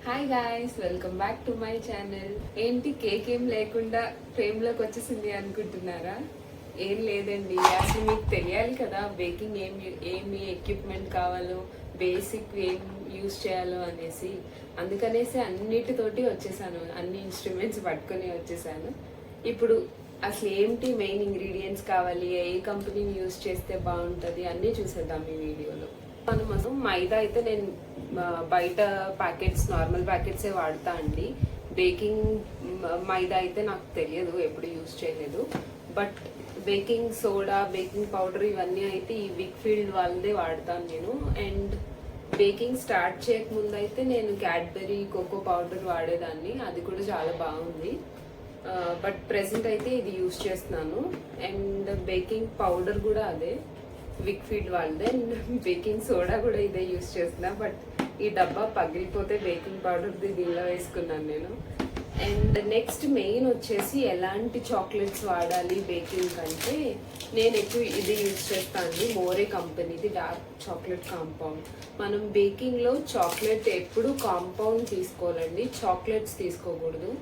Hi guys, welcome back to my channel. ఏంటి cake ఏం లేకుండా ఫ్రేమ్లోకి వచ్చేసింది అనుకుంటున్నారా? ఏం లేదండి, అసలు మీకు తెలియాలి కదా బేకింగ్ ఏమి ఎక్విప్మెంట్ కావాలో, బేసిక్ ఏం యూజ్ చేయాలో అనేసి. అందుకనేసి అన్నిటితోటి వచ్చేసాను, అన్ని ఇన్స్ట్రుమెంట్స్ పట్టుకొని వచ్చేసాను. ఇప్పుడు అసలు ఏంటి మెయిన్ ఇంగ్రీడియంట్స్ కావాలి, ఏ కంపెనీని యూజ్ చేస్తే బాగుంటుంది అన్నీ చూసేద్దాం ఈ వీడియోలో. మనం మైదా అయితే నేను బయట ప్యాకెట్స్, నార్మల్ ప్యాకెట్సే వాడతా అండి. బేకింగ్ మైదా అయితే నాకు తెలియదు, ఎప్పుడు యూజ్ చేయలేదు. But baking soda, baking powder ఇవన్నీ అయితే ఈ విక్ఫీల్డ్ వాళ్ళదే వాడతాను నేను. అండ్ బేకింగ్ స్టార్ట్ చేయకముందు అయితే నేను క్యాడ్బెరీ కోకో పౌడర్ వాడేదాన్ని, అది కూడా చాలా బాగుంది. బట్ ప్రెసెంట్ అయితే ఇది యూజ్ చేస్తున్నాను. అండ్ బేకింగ్ పౌడర్ కూడా అదే, విక్ఫీల్డ్ వాళ్ళదే. అండ్ బేకింగ్ సోడా కూడా ఇదే యూజ్ చేస్తున్నా. బట్ ఈ డబ్బా పగిలిపోతే బేకింగ్ పౌడర్ దీనిలో వేసుకున్నాను నేను. అండ్ నెక్స్ట్ మెయిన్ వచ్చేసి ఎలాంటి చాక్లెట్స్ వాడాలి బేకింగ్ అంటే, నేను ఎక్కువ ఇది యూజ్ చేస్తాను, మోరే కంపెనీది డార్క్ చాక్లెట్ కాంపౌండ్. మనం బేకింగ్లో చాక్లెట్ ఎప్పుడు కాంపౌండ్ తీసుకోవాలండి, చాక్లెట్స్ తీసుకోకూడదు.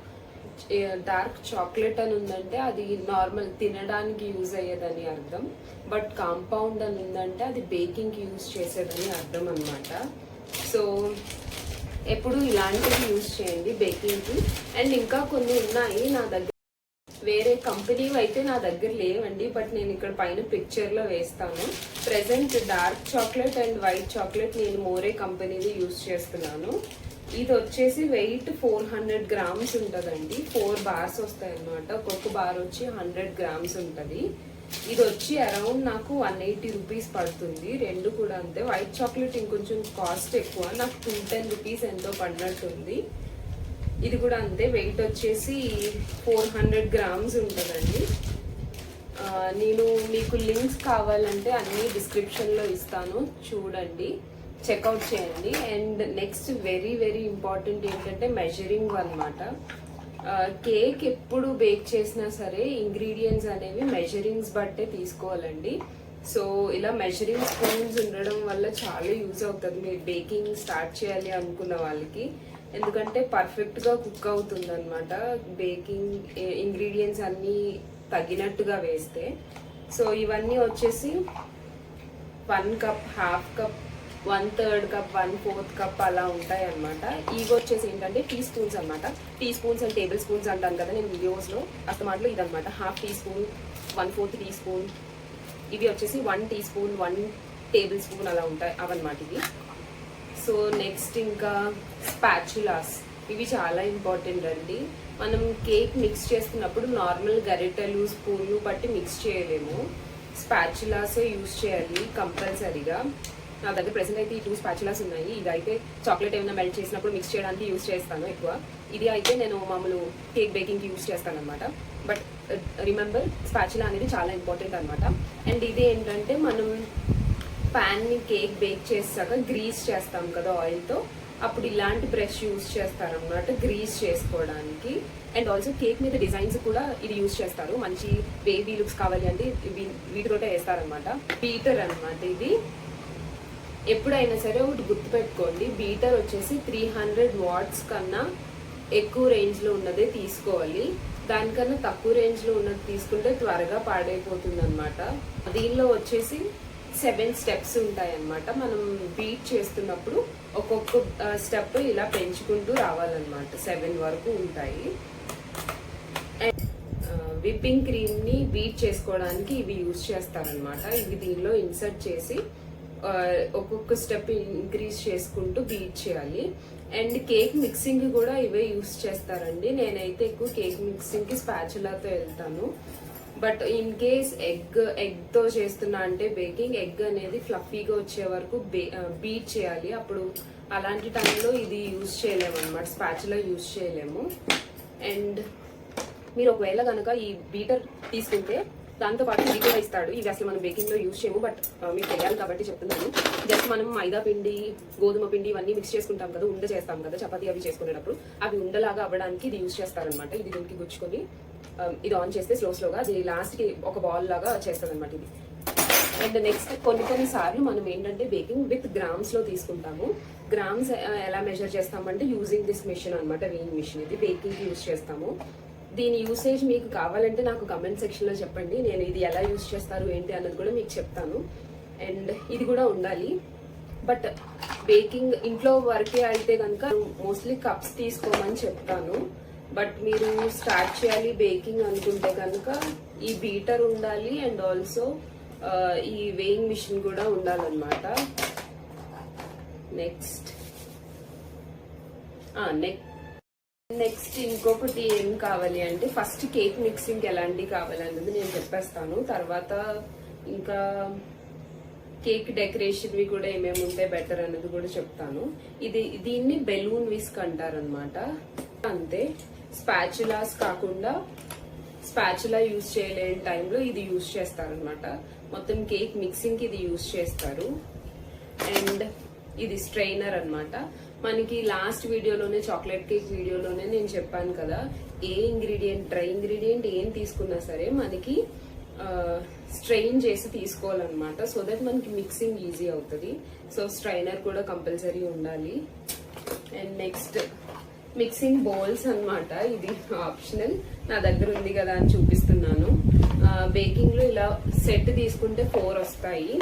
డార్క్ చాక్లెట్ అని ఉందంటే అది నార్మల్ తినడానికి యూజ్ అయ్యేదని అర్థం. బట్ కాంపౌండ్ అని ఉందంటే అది బేకింగ్కి యూజ్ చేసేదని అర్థం అనమాట. సో ఎప్పుడు ఇలాంటివి యూజ్ చేయండి బేకింగ్కి. అండ్ ఇంకా కొన్ని ఉన్నాయి నా దగ్గర, వేరే కంపెనీ అయితే నా దగ్గర లేవండి. బట్ నేను ఇక్కడ పైన పిక్చర్లో వేస్తాను. Present dark chocolate and white chocolate నేను మోరే కంపెనీది యూజ్ చేస్తున్నాను. ఇది వచ్చేసి వెయిట్ 400 grams ఉంటుందండి. 4 bars వస్తాయి అన్నమాట. ఒక్కొక్క బార్ వచ్చి 100 grams ఉంటుంది. ఇది వచ్చి అరౌండ్ నాకు 180 rupees పడుతుంది. రెండు కూడా అంతే. వైట్ చాక్లెట్ ఇంకొంచెం కాస్ట్ ఎక్కువ, నాకు 210 rupees ఎంతో పడినట్టుంది. ఇది కూడా అంతే, వెయిట్ వచ్చేసి 400 grams ఉంటుందండి. నేను మీకు లింక్స్ కావాలంటే అన్ని డిస్క్రిప్షన్లో ఇస్తాను, చూడండి, చెక్అవుట్ చేయండి. And next very very important ఏంటంటే మెజరింగ్ అనమాట. కేక్ ఎప్పుడు బేక్ చేసినా సరే ఇంగ్రీడియంట్స్ అనేవి మెజరింగ్స్ బట్టే తీసుకోవాలండి. సో ఇలా మెజరింగ్ స్పూన్స్ ఉండడం వల్ల చాలా యూజ్ అవుతుంది మీరు బేకింగ్ స్టార్ట్ చేయాలి అనుకున్న వాళ్ళకి. ఎందుకంటే పర్ఫెక్ట్గా కుక్ అవుతుంది అనమాట బేకింగ్, ఇంగ్రీడియంట్స్ అన్నీ తగినట్టుగా వేస్తే. సో ఇవన్నీ వచ్చేసి 1 cup, 1/2 cup, 1/3 cup, 1/4 cup అలా ఉంటాయి అనమాట. ఇవి వచ్చేసి ఏంటంటే టీ స్పూన్స్ అనమాట. Teaspoons and tablespoons అంటాను కదా నేను వీడియోస్లో, అస్తమాటలో ఇదనమాట. 1/2 teaspoon, 1/4 teaspoon, ఇవి వచ్చేసి 1 teaspoon, 1 tablespoon అలా ఉంటాయి అవన్నమాట ఇవి. సో నెక్స్ట్ ఇంకా స్పాచులాస్, ఇవి చాలా ఇంపార్టెంట్ అండి. మనం కేక్ మిక్స్ చేస్తున్నప్పుడు నార్మల్ గరిటెలు, స్పూన్లు బట్టి మిక్స్ చేయలేము, స్పాచులాసే యూజ్ చేయాలి కంపల్సరీగా. నా దగ్గర ప్రెసెంట్ అయితే ఈ 2 స్పాచులాస్ ఉన్నాయి. ఇది అయితే చాక్లెట్ ఏమైనా మెల్ట్ చేసినప్పుడు మిక్స్ చేయడానికి యూజ్ చేస్తాను ఎక్కువ. ఇది అయితే నేను మామూలు కేక్ బేకింగ్కి యూజ్ చేస్తాను అనమాట. బట్ రిమెంబర్, స్పాచులా అనేది చాలా ఇంపార్టెంట్ అనమాట. అండ్ ఇది ఏంటంటే మనం ప్యాన్ని కేక్ బేక్ చేసాక గ్రీస్ చేస్తాం కదా ఆయిల్తో, అప్పుడు ఇలాంటి బ్రష్ యూజ్ చేస్తారనమాట గ్రీస్ చేసుకోవడానికి. అండ్ ఆల్సో కేక్ మీద డిజైన్స్ కూడా ఇది యూజ్ చేస్తారు, మంచి బేబీ లుక్స్ కావాలి అంటే వీటితోటే వేస్తారనమాట. బీటర్ అనమాట ఇది. ఎప్పుడైనా సరే ఒకటి గుర్తుపెట్టుకోండి, బీటర్ వచ్చేసి 300 watts కన్నా ఎక్కువ రేంజ్లో ఉన్నదే తీసుకోవాలి. దానికన్నా తక్కువ రేంజ్లో ఉన్నది తీసుకుంటే త్వరగా పాడైపోతుంది అనమాట. దీనిలో వచ్చేసి 7 steps ఉంటాయి అన్నమాట. మనం బీట్ చేస్తున్నప్పుడు ఒక్కొక్క స్టెప్ ఇలా పెంచుకుంటూ రావాలన్నమాట. 7 వరకు ఉంటాయి. అండ్ విప్పింగ్ క్రీమ్ని బీట్ చేసుకోవడానికి ఇవి యూజ్ చేస్తారనమాట. ఇవి దీనిలో ఇన్సర్ట్ చేసి ఒక్కొక్క స్టెప్ ఇంక్రీజ్ చేసుకుంటూ బీట్ చేయాలి. అండ్ కేక్ మిక్సింగ్ కూడా ఇవే యూస్ చేస్తారండి. నేనైతే ఎక్కువ కేక్ మిక్సింగ్కి స్పాచులాతో వెళ్తాను. బట్ ఇన్ కేస్ ఎగ్తో చేస్తున్నా అంటే బేకింగ్, ఎగ్ అనేది ఫ్లఫీగా వచ్చే వరకు బీట్ చేయాలి. అప్పుడు అలాంటి టైంలో ఇది యూజ్ చేయలేము అనమాట, స్పాచులా యూజ్ చేయలేము. అండ్ మీరు ఒకవేళ కనుక ఈ బీటర్ తీసుకుంటే దాంతో పాటు ఇది కూడా ఇస్తాడు. ఇది అసలు మనం బేకింగ్లో యూజ్ చేయము, బట్ మీకు తెలియాలి కాబట్టి చెప్తున్నాను. జస్ట్ మనం మైదా పిండి, గోధుమ పిండి ఇవన్నీ మిక్స్ చేసుకుంటాం కదా, ఉండ చేస్తాం కదా చపాతీ అవి చేసుకునేటప్పుడు, అవి ఉండలాగా అవ్వడానికి ఇది యూజ్ చేస్తారనమాట. ఇది దీనికి గుచ్చుకొని ఇది ఆన్ చేస్తే స్లోగా అది లాస్ట్కి ఒక బాల్ లాగా చేస్తుంది అనమాట ఇది. అండ్ నెక్స్ట్ కొన్ని సార్లు మనం ఏంటంటే బేకింగ్ విత్ గ్రామ్స్ లో తీసుకుంటాము. గ్రామ్స్ ఎలా మెజర్ చేస్తామంటే యూజింగ్ దిస్ మిషన్ అనమాట, వెయింగ్ మిషన్. ఇది బేకింగ్ కి యూజ్ చేస్తాము. దీని యూసేజ్ మీకు కావాలంటే నాకు కమెంట్ సెక్షన్ లో చెప్పండి, నేను ఇది ఎలా యూజ్ చేస్తారు ఏంటి అన్నది కూడా మీకు చెప్తాను. అండ్ ఇది కూడా ఉండాలి. బట్ బేకింగ్ ఇంట్లో వరకే అయితే కనుక మోస్ట్లీ కప్స్ తీసుకోమని చెప్తాను. బట్ మీరు స్టార్ట్ చేయాలి బేకింగ్ అనుకుంటే కనుక ఈ బీటర్ ఉండాలి అండ్ ఆల్సో ఈ వేయింగ్ మిషన్ కూడా ఉండాలన్నమాట. నెక్స్ట్ ఇంకొకటి ఏం కావాలి అంటే ఫస్ట్ కేక్ మిక్సింగ్ ఎలాంటి కావాలన్నది నేను చెప్పేస్తాను. తర్వాత ఇంకా కేక్ డెకరేషన్ వి కూడా ఏమేమి ఉంటే బెటర్ అన్నది కూడా చెప్తాను. దీన్ని బెలూన్ విస్క్ అంటారనమాట. అంతే, స్పాచులాస్ కాకుండా స్పాచులా యూజ్ చేయలేని టైంలో ఇది యూజ్ చేస్తారనమాట. మొత్తం కేక్ మిక్సింగ్ కి ఇది యూజ్ చేస్తారు. అండ్ ఇది స్ట్రైనర్ అన్నమాట. మనకి లాస్ట్ వీడియోలోనే చాక్లెట్ కేక్ వీడియోలోనే నేను చెప్పాను కదా, ఏ ఇంగ్రీడియంట్ డ్రై ఇంగ్రీడియంట్ ఏం తీసుకున్నా సరే మనకి స్ట్రెయిన్ చేసి తీసుకోవాలన్నమాట. సో దట్ మనకి మిక్సింగ్ ఈజీ అవుతుంది. సో స్ట్రైనర్ కూడా కంపల్సరీ ఉండాలి. అండ్ నెక్స్ట్ మిక్సింగ్ బౌల్స్ అన్నమాట. ఇది ఆప్షనల్, నా దగ్గర ఉంది కదా అని చూపిస్తున్నాను. బేకింగ్ లో ఇలా సెట్ తీసుకుంటే 4 వస్తాయి.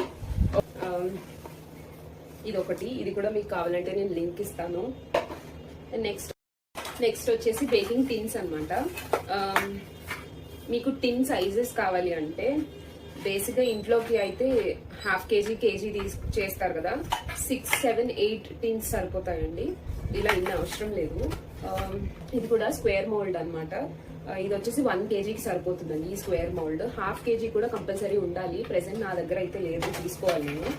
ఇది ఒకటి, ఇది కూడా మీకు కావాలంటే నేను లింక్ ఇస్తాను. నెక్స్ట్ వచ్చేసి బేకింగ్ టిన్స్ అన్నమాట. మీకు టిన్ సైజెస్ కావాలి అంటే బేసిక్ గా ఇంట్లోకి అయితే ½ kg చేస్తారు కదా, 6, 7, 8 టిన్స్ సరిపోతాయండి. ఇలా ఇన్ని అవసరం లేదు. ఇది కూడా స్క్వేర్ మోల్డ్ అన్నమాట. ఇది వచ్చేసి 1 kgకి సరిపోతుందండి ఈ స్క్వేర్ మోల్డ్. ½ kg కూడా కంపల్సరీ ఉండాలి. ప్రెసెంట్ నా దగ్గర అయితే లేదు, తీసుకోవాలి నేను.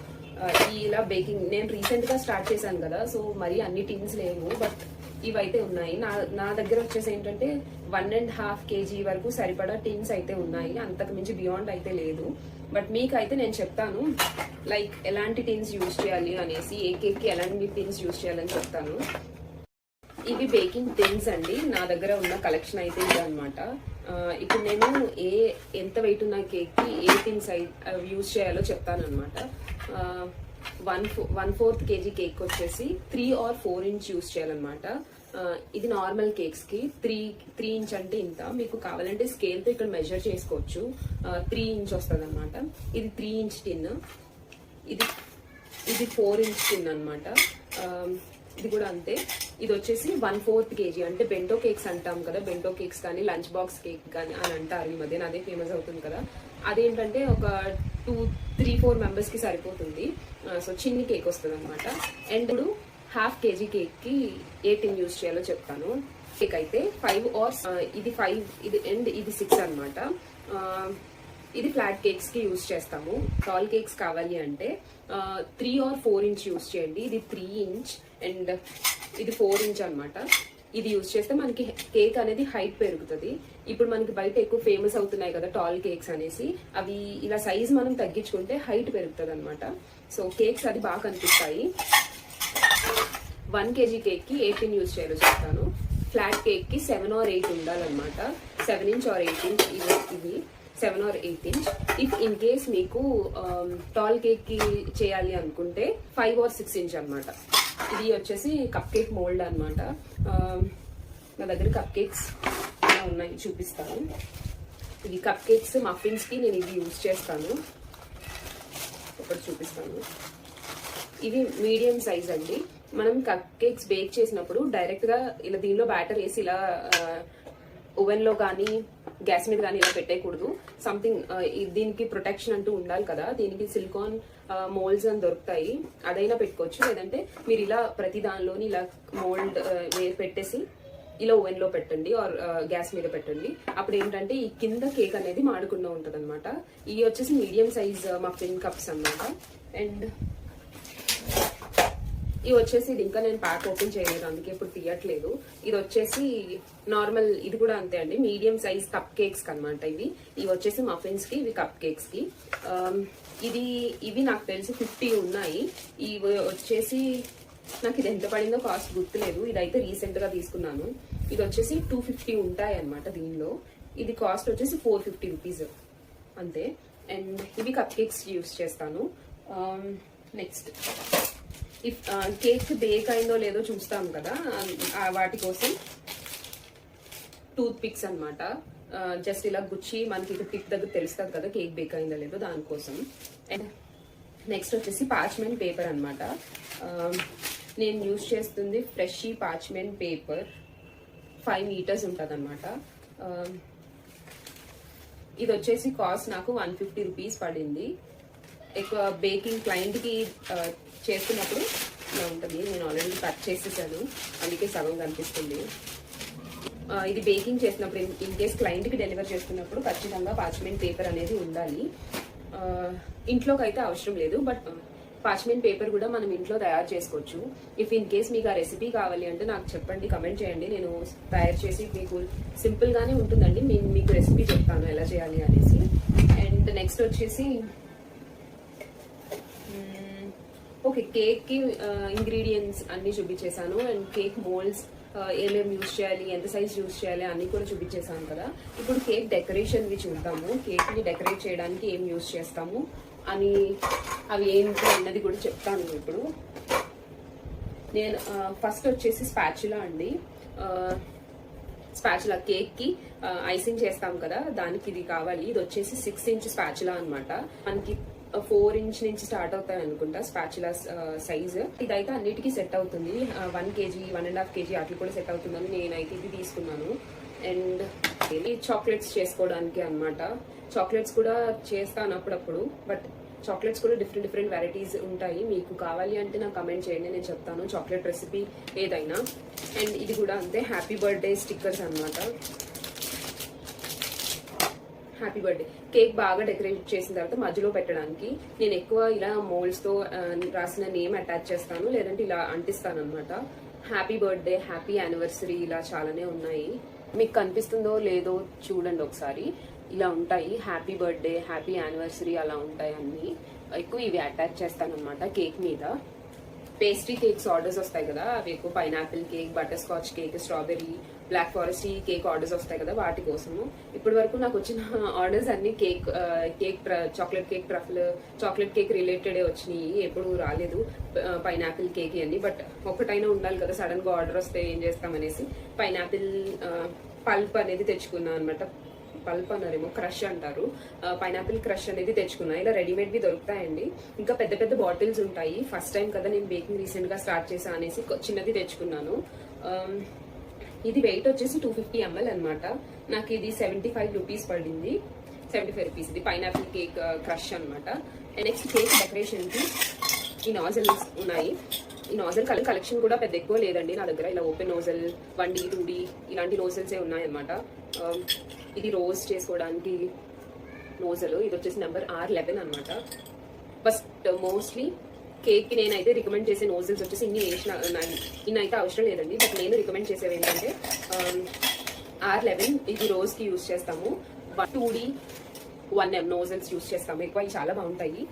ఇలా బేకింగ్ నేను రీసెంట్ గా స్టార్ట్ చేశాను కదా, సో మరి అన్ని టిన్స్ లేవు, బట్ ఇవైతే ఉన్నాయి. నా దగ్గర వచ్చేసి ఏంటంటే 1.5 kg వరకు సరిపడా టిన్స్ అయితే ఉన్నాయి. అంతకు మించి బియాండ్ అయితే లేదు. బట్ మీకైతే నేను చెప్తాను లైక్ ఎలాంటి టిన్స్ యూజ్ చేయాలి అనేసి, ఏ కేక్ కి ఎలాంటి టిన్స్ యూజ్ చేయాలని చెప్తాను. ఇవి బేకింగ్ టిన్స్ అండి. నా దగ్గర ఉన్న కలెక్షన్ అయితే ఇది అనమాట. ఇప్పుడు నేను ఎంత వెయిట్ ఉన్న కేక్ కి ఏ టిన్స్ యూజ్ చేయాలో చెప్తాను అనమాట. 1/4 kg కేక్ వచ్చేసి 3 or 4 inch యూజ్ చేయాలన్నమాట. ఇది నార్మల్ కేక్స్ కి 3 inch అంటే ఇంత. మీకు కావాలంటే స్కేల్ తో ఇక్కడ మెజర్ చేసుకోవచ్చు. 3 inch వస్తుంది అనమాట. ఇది 3 inch టిన్. ఇది 4 inch టిన్ అనమాట. ఇది కూడా అంతే. ఇది వచ్చేసి 1/4 kg అంటే బెంటో కేక్స్ అంటాం కదా, బెంటో కేక్స్ కానీ లంచ్ బాక్స్ కేక్ కానీ అని అంటారు. ఈ మధ్యన అదే ఫేమస్ అవుతుంది కదా. అదేంటంటే ఒక 2-3-4 మెంబర్స్ కి సరిపోతుంది. సో చిన్ని కేక్ వస్తుంది అనమాట. అండ్ ఇప్పుడు ½ kg కేక్ కి ఏ టిన్ యూజ్ చేయాలో చెప్తాను. కేక్ అయితే 5 or ఇది 5 ఇది 6 అనమాట. ఇది ఫ్లాట్ కేక్స్ కి యూజ్ చేస్తాము. టాల్ కేక్స్ కావాలి అంటే 3 or 4 inch యూజ్ చేయండి. ఇది 3 inch అండ్ ఇది 4 inch అనమాట. ఇది యూజ్ చేస్తే మనకి కేక్ అనేది హైట్ పెరుగుతుంది. ఇప్పుడు మనకి బయట ఎక్కువ ఫేమస్ అవుతున్నాయి కదా టాల్ కేక్స్ అనేసి, అవి ఇలా సైజ్ మనం తగ్గించుకుంటే హైట్ పెరుగుతుంది అనమాట. సో కేక్స్ అది బాగా కనిపిస్తాయి. 1 kg కేక్ కి 8 inch యూజ్ చేయాలో చెప్తాను. ఫ్లాట్ కేక్ కి 7 or 8 ఉండాలన్నమాట. 7 inch or 8 inch ఇది 7 or 8 inch. If in case మీకు టాల్ కేక్ కి చేయాలి అనుకుంటే 5 or 6 inch అనమాట. ఇది వచ్చేసి కప్ కేక్ మోల్డ్ అనమాట. నా దగ్గర కప్ కేక్స్ ఉన్నాయి, చూపిస్తాను. ఇది కప్ కేక్స్ మఫిన్స్ కి నేను ఇది యూజ్ చేస్తాను. ఒకటి చూపిస్తాను. ఇవి మీడియం సైజ్ అండి. మనం కప్ కేక్స్ బేక్ చేసినప్పుడు డైరెక్ట్ గా ఇలా దీనిలో బ్యాటర్ వేసి ఇలా ఓవెన్ లో కానీ గ్యాస్ మీద కానీ ఇలా పెట్టేయకూడదు. సంథింగ్ దీనికి ప్రొటెక్షన్ అంటూ ఉండాలి కదా. దీనికి సిలికాన్ మోల్డ్స్ అని దొరుకుతాయి, అదైనా పెట్టుకోవచ్చు. లేదంటే మీరు ఇలా ప్రతి దానిలోని ఇలా మోల్డ్ పెట్టేసి ఇలా ఓవెన్ లో పెట్టండి ఆర్ గ్యాస్ మీద పెట్టండి. అప్పుడు ఏంటంటే ఈ కింద కేక్ అనేది మాడకుండా ఉంటది అనమాట. ఇవి వచ్చేసి మీడియం సైజ్ మఫిన్ కప్స్ అన్నమాట. అండ్ ఇవి వచ్చేసి ఇది ఇంకా నేను ప్యాక్ ఓపెన్ చేయలేదు, అందుకే ఇప్పుడు తీయట్లేదు. ఇది వచ్చేసి నార్మల్, ఇది కూడా అంతే అండి, మీడియం సైజ్ కప్ కేక్స్ అనమాట. ఇవి వచ్చేసి మఫిన్స్ కి, ఇవి కప్ కేక్స్ కి. ఇవి నాకు తెలిసి 50 ఉన్నాయి. ఇవి వచ్చేసి నాకు ఇది ఎంత పడిందో కాస్ట్ గుర్తులేదు. ఇదైతే రీసెంట్ గా తీసుకున్నాను. ఇది వచ్చేసి 250 ఉంటాయి అనమాట దీనిలో. ఇది కాస్ట్ వచ్చేసి 450 రూపీస్ అంతే. అండ్ ఇవి కప్ కేక్స్ యూస్ చేస్తాను. నెక్స్ట్ కేక్ బేక్ అయిందో లేదో చూస్తాం కదా, వాటి కోసం టూత్ పిక్స్ అనమాట. జస్ట్ ఇలా గుచ్చి మనకి పిక్ దగ్గర తెలుస్తుంది కదా కేక్ బేక్ అయిందో లేదో, దానికోసం. అండ్ నెక్స్ట్ వచ్చేసి పార్చ్మెంట్ పేపర్ అనమాట. నేను యూజ్ చేస్తుంది ఫ్రెషీ పార్చ్మెంట్ పేపర్, 5 meters ఉంటుంది అనమాట. ఇది వచ్చేసి కాస్ట్ నాకు 150 rupees పడింది. ఎక్కువ బేకింగ్ క్లయింట్కి చేస్తున్నప్పుడు ఇలా ఉంటుంది. నేను ఆల్రెడీ కట్ చేసేసాను, అందుకే సగం కనిపిస్తుంది. ఇది బేకింగ్ చేసినప్పుడు ఇన్ కేస్ క్లయింట్కి డెలివర్ చేస్తున్నప్పుడు ఖచ్చితంగా పార్చ్మెంట్ పేపర్ అనేది ఉండాలి. ఇంట్లోకి అయితే అవసరం లేదు, బట్ పార్చ్మెంట్ పేపర్ కూడా మనం ఇంట్లో తయారు చేసుకోవచ్చు. ఇఫ్ ఇన్ కేస్ మీకు ఆ రెసిపీ కావాలి అంటే నాకు చెప్పండి, కమెంట్ చేయండి, నేను తయారు చేసి మీకు సింపుల్గానే ఉంటుందండి. మీకు రెసిపీ చెప్తాను ఎలా చేయాలి అనేసి. అండ్ నెక్స్ట్ వచ్చేసి ఓకే, కేక్కి ఇంగ్రీడియంట్స్ అన్నీ చూపించేశాను. అండ్ కేక్ మోల్డ్స్ ఏమేమి యూజ్ చేయాలి, ఎంత సైజ్ యూజ్ చేయాలి అన్నీ కూడా చూపించేసాను కదా. ఇప్పుడు కేక్ డెకరేషన్వి చూద్దాము. కేక్ని డెకరేట్ చేయడానికి ఏం యూజ్ చేస్తాము అని, అవి ఏంటి అన్నది కూడా చెప్తాను ఇప్పుడు. నేను ఫస్ట్ వచ్చేసి స్పాచులా అండి. స్పాచులా కేక్కి ఐసింగ్ చేస్తాం కదా, దానికి ఇది కావాలి. ఇది వచ్చేసి 6 inch స్పాచులా అనమాట. మనకి 4 inch నుంచి స్టార్ట్ అవుతాయి అనుకుంటా స్పాచులా సైజ్. ఇదైతే అన్నిటికీ సెట్ అవుతుంది. 1 kg 1.5 kg అట్లా కూడా సెట్ అవుతుందని నేనైతే ఇది తీసుకున్నాను. అండ్ ఇది చాక్లెట్స్ చేసుకోవడానికి అనమాట. చాక్లెట్స్ కూడా చేస్తాను అప్పుడప్పుడు, బట్ చాక్లెట్స్ కూడా డిఫరెంట్ వెరైటీస్ ఉంటాయి. మీకు కావాలి అంటే నాకు కమెంట్ చేయండి, నేను చెప్తాను చాక్లెట్ రెసిపీ ఏదైనా. అండ్ ఇది కూడా అంతే, హ్యాపీ బర్త్డే స్టిక్కర్స్ అనమాట. హ్యాపీ బర్త్డే కేక్ బాగా డెకరేట్ చేసిన తర్వాత మధ్యలో పెట్టడానికి నేను ఎక్కువ ఇలా మోల్డ్స్తో రాసిన నేమ్ అటాచ్ చేస్తాను, లేదంటే ఇలా అంటిస్తాను అనమాట. హ్యాపీ బర్త్డే, హ్యాపీ యానివర్సరీ ఇలా చాలానే ఉన్నాయి. మీకు కనిపిస్తుందో లేదో చూడండి ఒకసారి. ఇలా ఉంటాయి, హ్యాపీ బర్త్డే, హ్యాపీ యానివర్సరీ అలా ఉంటాయి అన్ని. ఎక్కువ ఇవి అటాచ్ చేస్తాను అనమాట కేక్ మీద. పేస్ట్రీ కేక్స్ ఆర్డర్స్ వస్తాయి కదా, అవి ఎక్కువ pineapple cake, butter scotch cake, strawberry, black forest cake orders వస్తాయి కదా, వాటి కోసము. ఇప్పటి వరకు నాకు వచ్చిన ఆర్డర్స్ అన్ని chocolate cake, truffle chocolate cake రిలేటెడే వచ్చినాయి, ఎప్పుడు రాలేదు పైనాపిల్ కేక్ అని. బట్ ఒకటైనా ఉండాలి కదా, సడన్ గా ఆర్డర్ వస్తే ఏం చేస్తామనేసి పైనాపిల్ పల్ప్ అనేది తెచ్చుకున్నాను అనమాట. పల్ప్ అన్నారేమో, క్రష్ అంటారు, పైనాపిల్ క్రష్ అనేది తెచ్చుకున్నా. ఇలా రెడీమేడ్ వి దొరుకుతాయండి. ఇంకా పెద్ద బాటిల్స్ ఉంటాయి. ఫస్ట్ టైం కదా నేను బేకింగ్ రీసెంట్ గా స్టార్ట్ చేసా అనేసి చిన్నది తెచ్చుకున్నాను. ఇది వెయిట్ వచ్చేసి 250 ml అనమాట. నాకు ఇది 75 rupees పడింది. 75 rupees. ఇది పైనాపిల్ కేక్ క్రష్ అనమాట. నెక్స్ట్ కేక్ డెకరేషన్ కి ఈ నాజల్స్ ఉన్నాయి. ఈ నాజల్ కలెక్షన్ కూడా పెద్ద ఎక్కువ లేదండి నా దగ్గర. ఇలా ఓపెన్ నోజల్ 1D 2D ఇలాంటి నోజల్సే ఉన్నాయన్నమాట. ఇది రోజ్ చేసుకోవడానికి నోజల్. ఇది వచ్చేసి నెంబర్ R11 అనమాట. ఫస్ట్ మోస్ట్లీ కేక్కి నేనైతే రికమెండ్ చేసే నోజల్స్ వచ్చేసి ఇన్ని అయితే అవసరం లేదండి. బట్ నేను రికమెండ్ చేసేవి ఏంటంటే R11 ఇది రోజ్కి యూజ్ చేస్తాము. 2D 1M నోజల్స్ యూజ్ చేస్తాము ఎక్కువ. ఇవి చాలా బాగుంటాయి.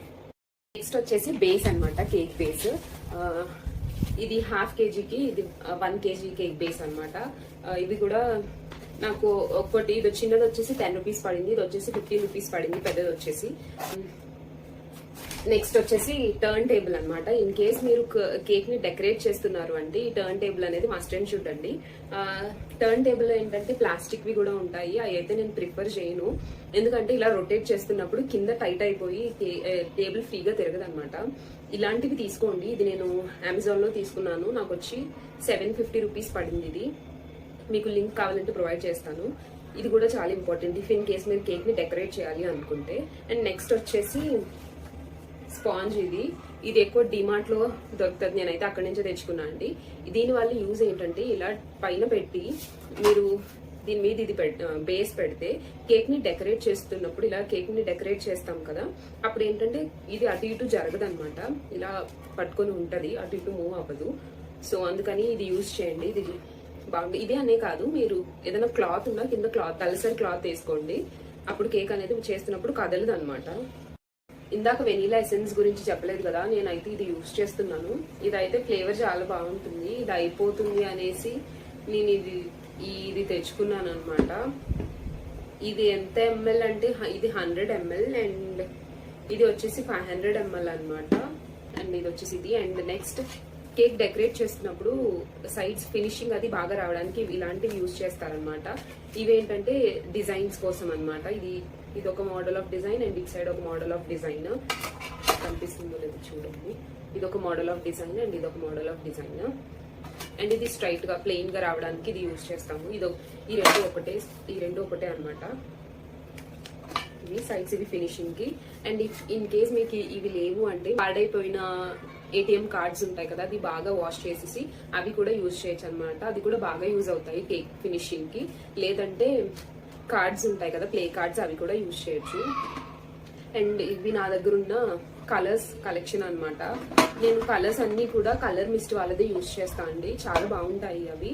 నెక్స్ట్ వచ్చేసి బేస్ అనమాట, కేక్ బేస్. ఇది 1/2 kgకి, ఇది 1 kg కేక్ బేస్ అనమాట. ఇది కూడా నాకు ఒకటి, ఇది చిన్నది వచ్చేసి 10 rupees పడింది, ఇది వచ్చేసి 15 rupees పడింది పెద్దది వచ్చేసి. నెక్స్ట్ వచ్చేసి టర్న్ టేబుల్ అనమాట. ఇన్ కేస్ మీరు కేక్ ని డెకరేట్ చేస్తున్నారు అంటే ఈ టర్న్ టేబుల్ అనేది మస్ట్ అండ్ షుడ్ అండి. టర్న్ టేబుల్ ఏంటంటే ప్లాస్టిక్ వి కూడా ఉంటాయి, అవి అయితే నేను ప్రిఫర్ చేయను. ఎందుకంటే ఇలా రొటేట్ చేస్తున్నప్పుడు కింద టైట్ అయిపోయి టేబుల్ ఫ్రీగా తిరగదు అనమాట. ఇలాంటివి తీసుకోండి. ఇది నేను అమెజాన్ లో తీసుకున్నాను, నాకు వచ్చి 750 rupees పడింది. ఇది మీకు లింక్ కావాలంటే ప్రొవైడ్ చేస్తాను. ఇది కూడా చాలా ఇంపార్టెంట్ ఇఫ్ ఇన్ కేస్ మీరు కేక్ ని డెకరేట్ చేయాలి అనుకుంటే. అండ్ నెక్స్ట్ వచ్చేసి స్పాంజ్. ఇది ఎక్కువ డిమార్ట్ లో దొరుకుతుంది, నేనైతే అక్కడి నుంచే తెచ్చుకున్నా అండి. దీని వల్ల యూజ్ ఏంటంటే ఇలా పైన పెట్టి మీరు దీని మీద ఇది బేస్ పెడితే కేక్ ని డెకరేట్ చేస్తున్నప్పుడు, ఇలా కేక్ ని డెకరేట్ చేస్తాం కదా, అప్పుడు ఏంటంటే ఇది అటు ఇటు జరగదు అనమాట. ఇలా పట్టుకొని ఉంటది, అటు ఇటు మూవ్ అవ్వదు. సో అందుకని ఇది యూజ్ చేయండి. ఇది బాగుంది. ఇదే అనే కాదు, మీరు ఏదైనా క్లాత్ ఉన్నా కింద తలసరి క్లాత్ వేసుకోండి, అప్పుడు కేక్ అనేది చేస్తున్నప్పుడు కదలదు అనమాట. ఇందాక వెనీలా ఎసెన్స్ గురించి చెప్పలేదు కదా, నేనైతే ఇది యూజ్ చేస్తున్నాను. ఇదైతే ఫ్లేవర్ చాలా బాగుంటుంది. ఇది అయిపోతుంది అనేసి నేను ఇది తెచ్చుకున్నాను అనమాట. ఇది ఎంత ఎంఎల్ అంటే ఇది 100 ml అండ్ ఇది వచ్చేసి 500 ml అన్నమాట. అండ్ ఇది వచ్చేసి ఇది. అండ్ నెక్స్ట్ కేక్ డెకరేట్ చేస్తున్నప్పుడు సైడ్స్ ఫినిషింగ్ అది బాగా రావడానికి ఇలాంటివి యూజ్ చేస్తారనమాట. ఇవేంటంటే డిజైన్స్ కోసం అన్నమాట. ఇది ఒక మోడల్ ఆఫ్ డిజైన్ అండ్ ఇటు సైడ్ ఒక మోడల్ ఆఫ్ డిజైన్. కనిపిస్తుందో లేదు చూడండి. ఇది ఒక మోడల్ ఆఫ్ డిజైన్ అండ్ ఇది ఒక మోడల్ ఆఫ్ డిజైన్. అండ్ ఇది స్ట్రైట్ గా ప్లెయిన్ గా రావడానికి ఇది యూజ్ చేస్తాము. ఈ రెండు ఒకటే అన్నమాట. ఇవి సైడ్స్ ఇవి ఫినిషింగ్ కి. అండ్ ఇన్ కేస్ మీకు ఇవి లేవు అంటే పాడైపోయిన ఏటీఎం కార్డ్స్ ఉంటాయి కదా, అది బాగా వాష్ చేసేసి అవి కూడా యూజ్ చేయొచ్చు అనమాట. అది కూడా బాగా యూజ్ అవుతాయి కేక్ ఫినిషింగ్ కి. లేదంటే కార్డ్స్ ఉంటాయి కదా, ప్లే కార్డ్స్, అవి కూడా యూజ్ చేయొచ్చు. అండ్ ఇవి నా దగ్గర ఉన్న కలర్స్ కలెక్షన్ అన్నమాట. నేను కలర్స్ అన్ని కూడా కలర్ మిస్ట్ వాళ్ళదే యూజ్ చేస్తా అండి. చాలా బాగుంటాయి అవి.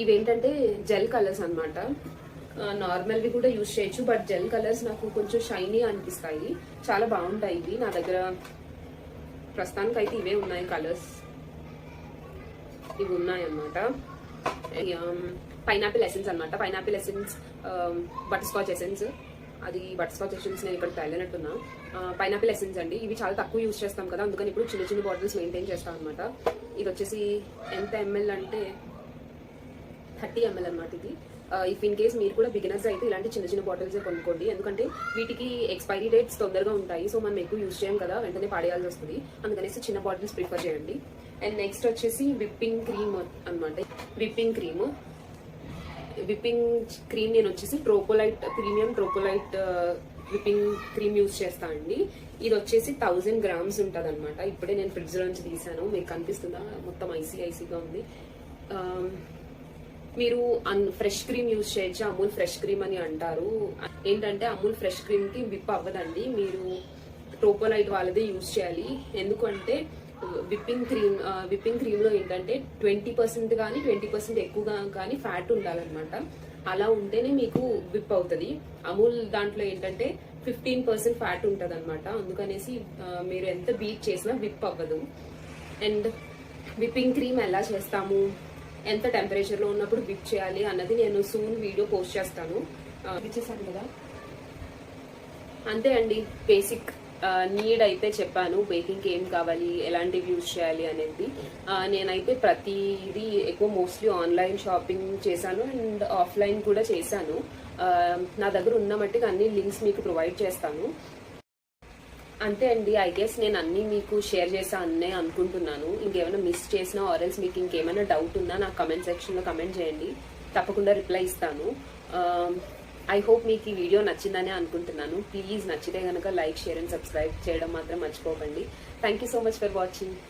ఇవేంటంటే జెల్ కలర్స్ అన్నమాట. నార్మల్వి కూడా యూజ్ చేయొచ్చు, బట్ జెల్ కలర్స్ నాకు కొంచెం షైనీ అనిపిస్తాయి. చాలా బాగుంటాయి ఇవి. నా దగ్గర ప్రస్తుతానికి అయితే ఇవే ఉన్నాయి కలర్స్. ఇవి ఉన్నాయి అన్నమాట. పైనాపిల్ ఎసెన్స్ అన్నమాట. Pineapple essence, butter scotch essence. అది బటర్ స్కాచ్ ఎసెన్స్ నేను ఇక్కడ తేలినట్టున్నా. పైనాపిల్ ఎసెన్స్ అండి. ఇవి చాలా తక్కువ యూజ్ చేస్తాం కదా, అందుకని ఇప్పుడు చిన్న చిన్న బాటిల్స్ మెయింటైన్ చేస్తాం అనమాట. ఇది వచ్చేసి ఎంత ఎంఎల్ అంటే 30 ml అనమాట. ఇది ఇఫ్ ఇన్ కేస్ మీరు కూడా బిగినర్స్ అయితే ఇలాంటి చిన్న చిన్న బాటిల్స్ కొనుక్కోండి. ఎందుకంటే వీటికి ఎక్స్పైరీ డేట్స్ తొందరగా ఉంటాయి. సో మనం ఎక్కువ యూజ్ చేయం కదా, వెంటనే పాడేయాల్సి వస్తుంది. అందుకనేసి చిన్న బాటిల్స్ ప్రిఫర్ చేయండి. అండ్ నెక్స్ట్ వచ్చేసి విప్పింగ్ క్రీమ్ అనమాట. విప్పింగ్ క్రీమ్ నేను వచ్చేసి ప్రీమియం ట్రోపోలైట్ విప్పింగ్ క్రీమ్ యూజ్ చేస్తా అండి. ఇది వచ్చేసి 1000 grams ఉంటుంది అనమాట. ఇప్పుడే నేను ఫ్రిడ్జ్ లోంచి తీసాను. మీకు కనిపిస్తుందా? మొత్తం ఐసీగా ఉంది. మీరు ఫ్రెష్ క్రీమ్ యూజ్ చేయొచ్చు. అమూల్ ఫ్రెష్ క్రీమ్ అని అంటారు. ఏంటంటే అమూల్ ఫ్రెష్ క్రీమ్ కి విప్ అవ్వదండి. మీరు ట్రోపోలైట్ వాళ్ళదే యూజ్ చేయాలి. ఎందుకంటే విప్పింగ్ క్రీమ్ లో ఏంటంటే 20% కానీ 20% ఎక్కువగా కానీ ఫ్యాట్ ఉండాలన్నమాట. అలా ఉంటేనే మీకు విప్ అవుతుంది. అమూల్ దాంట్లో ఏంటంటే 15% ఫ్యాట్ ఉంటుంది అనమాట. అందుకనేసి మీరు ఎంత బీట్ చేసినా విప్ అవ్వదు. అండ్ విప్పింగ్ క్రీమ్ ఎలా చేస్తాము, ఎంత టెంపరేచర్ లో ఉన్నప్పుడు విప్ చేయాలి అన్నది నేను సూన్ వీడియో పోస్ట్ చేస్తాను. ఇచ్చేసాను కదా, అంతే అండి. బేసిక్ నీడ్ అయితే చెప్పాను. బేకింగ్కి ఏం కావాలి, ఎలాంటివి యూజ్ చేయాలి అనేది. నేనైతే ప్రతిదీ ఎక్కువ మోస్ట్లీ ఆన్లైన్ షాపింగ్ చేశాను అండ్ ఆఫ్లైన్ కూడా చేశాను. నా దగ్గర ఉన్న మట్టికి అన్ని లింక్స్ మీకు ప్రొవైడ్ చేస్తాను. అంతే అండి. ఐ గెస్ నేను అన్ని మీకు షేర్ చేసా అన్నే అనుకుంటున్నాను. ఇంకేమైనా మిస్ చేసినా ఆర్ఎల్స్ మీకు ఇంకేమైనా డౌట్ ఉన్నా నాకు కమెంట్ సెక్షన్లో కమెంట్ చేయండి. తప్పకుండా రిప్లై ఇస్తాను. ఐ హోప్ మీకు ఈ వీడియో నచ్చిందని అనుకుంటున్నాను. ప్లీజ్ నచ్చితే కనుక లైక్, షేర్ అండ్ సబ్స్క్రైబ్ చేయడం మాత్రం మర్చిపోకండి. Thank you so much for watching.